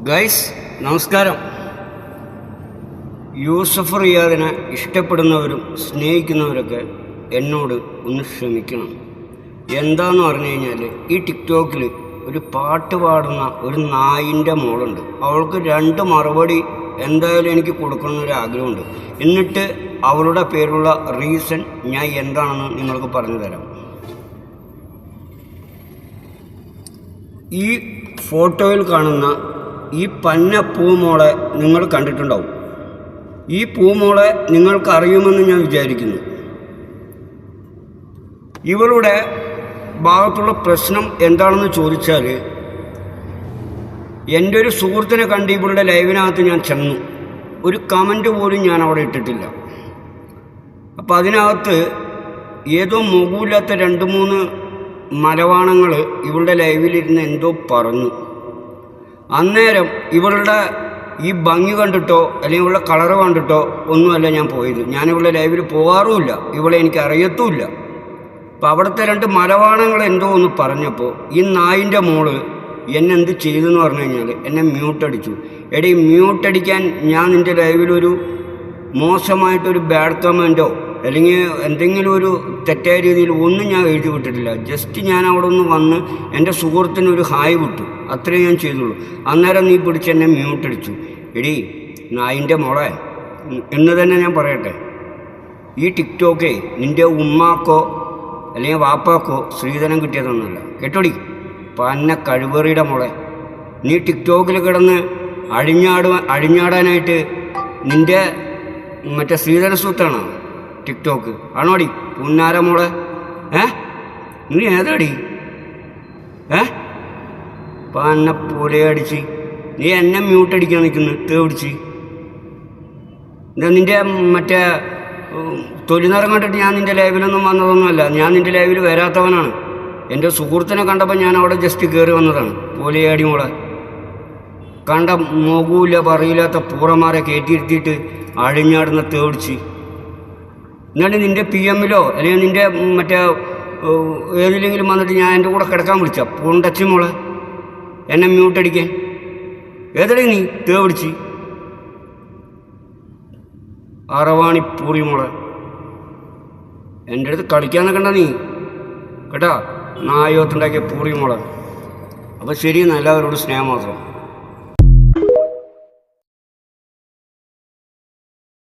Guys നമസ്കാരം. യൂസഫ് റിയാദിനെ ഇഷ്ടപ്പെടുന്നവരും സ്നേഹിക്കുന്നവരൊക്കെ എന്നോട് ഒന്ന് ക്ഷമിക്കണം. എന്താണെന്ന് പറഞ്ഞു കഴിഞ്ഞാൽ, ഈ ടിക്ടോക്കിൽ ഒരു പാട്ട് പാടുന്ന ഒരു നായിൻ്റെ മോളുണ്ട്. അവൾക്ക് 2 മറുപടി എന്തായാലും എനിക്ക് കൊടുക്കണമെന്നൊരു ആഗ്രഹമുണ്ട്. എന്നിട്ട് അവളുടെ പേരുള്ള റീസൺ ഞാൻ എന്താണെന്ന് നിങ്ങൾക്ക് പറഞ്ഞു തരാം. ഈ ഫോട്ടോയിൽ കാണുന്ന ഈ പന്ന പൂമോളെ നിങ്ങൾ കണ്ടിട്ടുണ്ടാവും. ഈ പൂമോളെ നിങ്ങൾക്ക് അറിയുമെന്ന് ഞാൻ വിചാരിക്കുന്നു. ഇവളുടെ ഭാഗത്തുള്ള പ്രശ്നം എന്താണെന്ന് ചോദിച്ചാൽ, എൻ്റെ ഒരു സുഹൃത്തിനെ കണ്ട് ഇവളുടെ ലൈവിനകത്ത് ഞാൻ ചെന്നു. ഒരു കമൻറ്റ് പോലും ഞാൻ അവിടെ ഇട്ടിട്ടില്ല. അപ്പോൾ അതിനകത്ത് ഏതോ മുഖമില്ലാത്ത 2-3 മലവാണങ്ങൾ ഇവളുടെ ലൈവിലിരുന്ന് എന്തോ പറഞ്ഞു. അന്നേരം ഇവളുടെ ഈ ഭംഗി കണ്ടിട്ടോ അല്ലെങ്കിൽ ഇവളുടെ കളറ് കണ്ടിട്ടോ ഒന്നുമല്ല ഞാൻ പോയത്. ഞാൻ ഇവളുടെ ലൈവിൽ പോകാറുമില്ല, ഇവളെ എനിക്ക് അറിയത്തുമില്ല. അപ്പം അവിടുത്തെ 2 മലവാണങ്ങൾ എന്തോ ഒന്ന് പറഞ്ഞപ്പോൾ ഈ നായിൻ്റെ മോള് എന്നെ എന്ത് ചെയ്തെന്ന് പറഞ്ഞു കഴിഞ്ഞാൽ, എന്നെ മ്യൂട്ടടിച്ചു. എടീ, മ്യൂട്ടടിക്കാൻ ഞാൻ നിൻ്റെ ലൈവിലൊരു മോശമായിട്ടൊരു ബാഡ് കമൻറ്റോ അല്ലെങ്കിൽ എന്തെങ്കിലും ഒരു തെറ്റായ രീതിയിൽ ഒന്നും ഞാൻ എഴുതി വിട്ടിട്ടില്ല. ജസ്റ്റ് ഞാൻ അവിടെ ഒന്ന് വന്ന് എൻ്റെ സുഹൃത്തിനൊരു ഹായ് വിട്ടു, അത്രയും ഞാൻ ചെയ്തുള്ളൂ. അന്നേരം നീ പിടിച്ച് എന്നെ മ്യൂട്ടടിച്ചു. എടീ നായിൻ്റെ മോളെ എന്ന് തന്നെ ഞാൻ പറയട്ടെ, ഈ ടിക്ടോക്കേ നിൻ്റെ ഉമ്മാക്കോ അല്ലെങ്കിൽ വാപ്പാക്കോ സ്ത്രീധനം കിട്ടിയതൊന്നുമല്ല കേട്ടോടി. പന്ന കഴിവേറിയുടെ മോളെ, നീ ടിക്ടോക്കിൽ കിടന്ന് അഴിഞ്ഞാടാനായിട്ട് നിൻ്റെ മറ്റേ സ്ത്രീധന സ്വത്താണോ ടിക്ടോക്ക്? ആണോടി പുന്നാര മോളെ? നീ ഏതാടി? പന്ന പുലയടിച്ച് നീ എന്നെ മ്യൂട്ടടിക്കാൻ നിൽക്കുന്നു തേടിച്ച്. എന്താ നിൻ്റെ മറ്റേ തൊലിനിറം കണ്ടിട്ട് ഞാൻ നിൻ്റെ ലൈവിലൊന്നും വന്നതൊന്നുമല്ല. ഞാൻ നിൻ്റെ ലൈവിൽ വരാത്തവനാണ്. എൻ്റെ സുഹൃത്തിനെ കണ്ടപ്പോൾ ഞാൻ അവിടെ ജസ്റ്റ് കയറി വന്നതാണ്. പുലയാടി മോളെ, കണ്ട മുഖമില്ല പറയില്ലാത്ത പൂറന്മാരെ കയറ്റിയിരുത്തിയിട്ട് അഴിഞ്ഞാടുന്ന തേടിച്ച്. എന്നിട്ട് നിൻ്റെ PM-ലോ അല്ലെങ്കിൽ നിൻ്റെ മറ്റേ ഏതിലെങ്കിലും വന്നിട്ട് ഞാൻ എൻ്റെ കൂടെ കിടക്കാൻ വിളിച്ച പൂണ്ടച്ചി മോളെ എന്നെ മ്യൂട്ടടിക്കാൻ. ഏതടേ നീ തേടിച്ച് അറവാണി പൂറി മോളെ, എൻ്റെ അടുത്ത് കളിക്കാൻ നിൽക്കണ്ട നീ കേട്ടാ, നായോത്തുണ്ടാക്കിയ പൂറി മോളെ. അപ്പോൾ ശരി, എല്ലാവരോടും സ്നേഹം മാത്രം.